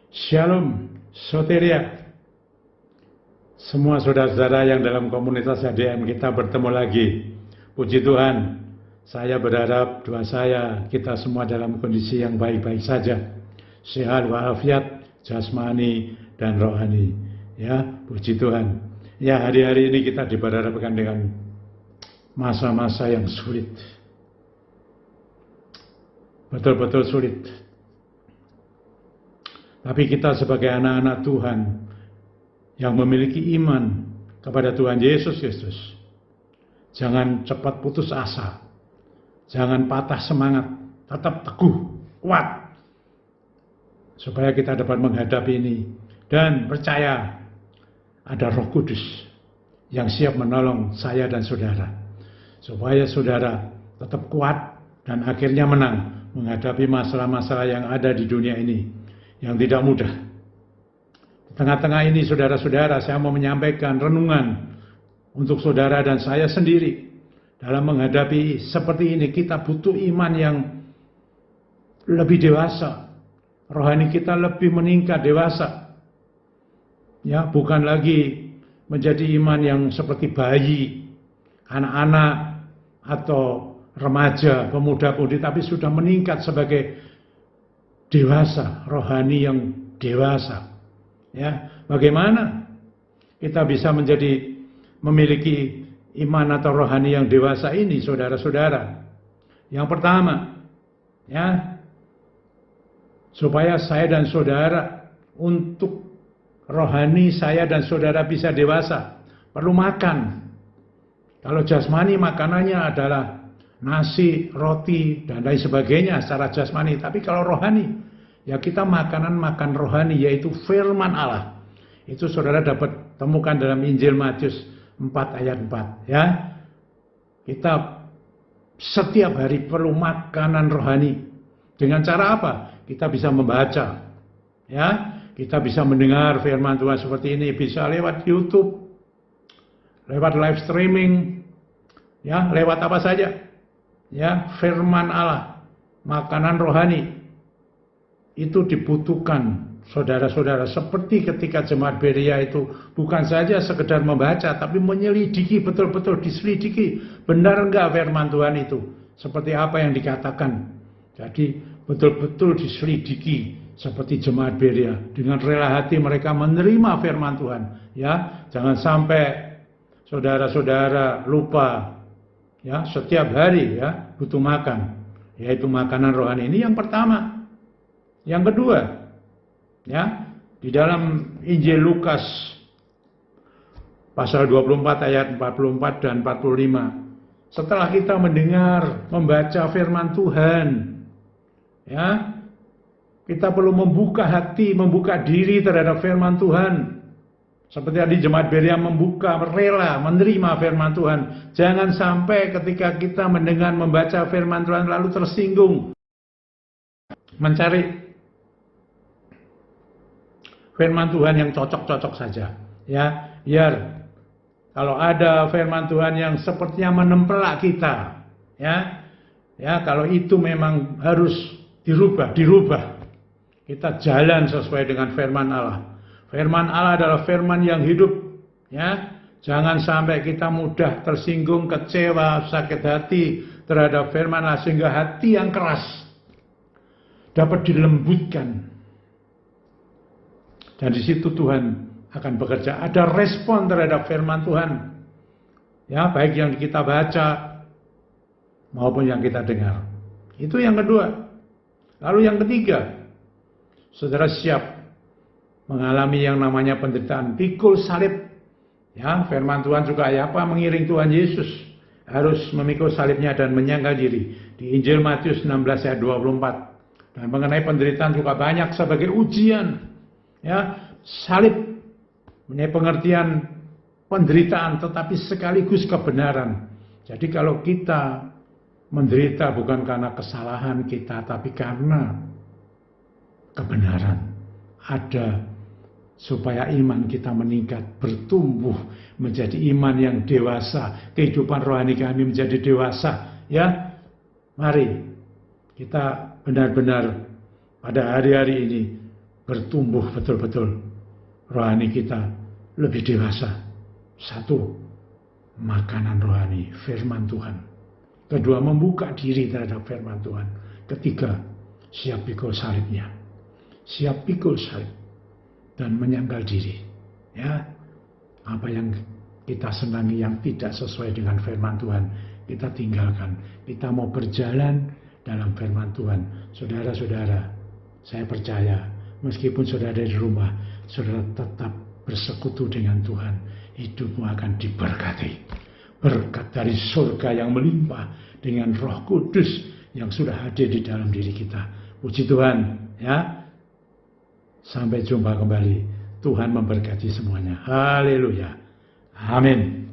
Shalom, Soteria. Semua saudara-saudara yang dalam komunitas HDM kita bertemu lagi. Puji Tuhan, saya berharap doa saya kita semua dalam kondisi yang baik-baik saja. Sehat walafiat, jasmani dan rohani. Ya, puji Tuhan. Ya, hari-hari ini kita diperhadapkan dengan masa-masa yang sulit. Betul-betul sulit. Tapi kita sebagai anak-anak Tuhan yang memiliki iman kepada Tuhan Yesus Kristus, jangan cepat putus asa, jangan patah semangat, tetap teguh, kuat, supaya kita dapat menghadapi ini. Dan percaya ada Roh Kudus yang siap menolong saya dan saudara, supaya saudara tetap kuat dan akhirnya menang menghadapi masalah-masalah yang ada di dunia ini, yang tidak mudah. Di tengah-tengah ini saudara-saudara, saya mau menyampaikan renungan untuk saudara dan saya sendiri. Dalam menghadapi seperti ini, kita butuh iman yang lebih dewasa. Rohani kita lebih meningkat dewasa. Ya, bukan lagi menjadi iman yang seperti bayi, anak-anak atau remaja, pemuda-pemudi, tapi sudah meningkat sebagai dewasa, rohani yang dewasa. Ya, bagaimana kita bisa memiliki iman atau rohani yang dewasa ini, saudara-saudara? Yang pertama, ya, supaya saya dan saudara, untuk rohani saya dan saudara bisa dewasa, perlu makan. Kalau jasmani makanannya adalah nasi, roti, dan lain sebagainya secara jasmani. Tapi kalau rohani, ya kita makan rohani, yaitu firman Allah. Itu saudara dapat temukan dalam Injil Matius 4 ayat 4. Ya, kita setiap hari perlu makanan rohani. Dengan cara apa? Kita bisa membaca. Ya, kita bisa mendengar firman Tuhan seperti ini. Bisa lewat YouTube, lewat live streaming, ya, lewat apa saja. Ya, firman Allah, makanan rohani itu dibutuhkan saudara-saudara. Seperti ketika jemaat Berea itu bukan saja sekedar membaca, tapi menyelidiki, betul-betul diselidiki, benar enggak firman Tuhan itu, seperti apa yang dikatakan. Jadi betul-betul diselidiki seperti jemaat Berea, dengan rela hati mereka menerima firman Tuhan. Ya, jangan sampai saudara-saudara lupa. Ya, setiap hari ya butuh makan, yaitu makanan rohani. Ini yang pertama. Yang kedua, ya, di dalam Injil Lukas pasal 24 ayat 44 dan 45. Setelah kita mendengar, membaca firman Tuhan, ya, kita perlu membuka hati, membuka diri terhadap firman Tuhan. Seperti tadi jemaat Berea membuka, rela menerima firman Tuhan. Jangan sampai ketika kita mendengar, membaca firman Tuhan lalu tersinggung, mencari firman Tuhan yang cocok-cocok saja. Ya, biar kalau ada firman Tuhan yang sepertinya menempelak kita, ya, kalau itu memang harus dirubah. Kita jalan sesuai dengan firman Allah. Firman Allah adalah firman yang hidup, ya. Jangan sampai kita mudah tersinggung, kecewa, sakit hati terhadap firman Allah, sehingga hati yang keras dapat dilembutkan. Dan di situ Tuhan akan bekerja. Ada respon terhadap firman Tuhan, ya, baik yang kita baca maupun yang kita dengar. Itu yang kedua. Lalu yang ketiga, saudara siap mengalami yang namanya penderitaan, pikul salib. Ya, firman Tuhan juga ya apa, mengiring Tuhan Yesus harus memikul salibnya dan menyangkal diri. Di Injil Matius 16 ayat 24. Dan mengenai penderitaan juga banyak sebagai ujian. Ya, salib mengenai pengertian penderitaan tetapi sekaligus kebenaran. Jadi kalau kita menderita bukan karena kesalahan kita, tapi karena kebenaran. Ada supaya iman kita meningkat, bertumbuh menjadi iman yang dewasa, kehidupan rohani kami menjadi dewasa. Ya, mari kita benar-benar pada hari-hari ini bertumbuh betul-betul. Rohani kita lebih dewasa. Satu, makanan rohani, firman Tuhan. Kedua, membuka diri terhadap firman Tuhan. Ketiga, siap pikul salibnya. Siap pikul salib dan menyangkal diri. Ya, apa yang kita senangi yang tidak sesuai dengan firman Tuhan, kita tinggalkan. Kita mau berjalan dalam firman Tuhan. Saudara-saudara, saya percaya meskipun saudara di rumah, saudara tetap bersekutu dengan Tuhan, hidupmu akan diberkati. Berkat dari surga yang melimpah dengan Roh Kudus yang sudah hadir di dalam diri kita. Puji Tuhan, ya. Sampai jumpa kembali. Tuhan memberkati semuanya. Haleluya. Amin.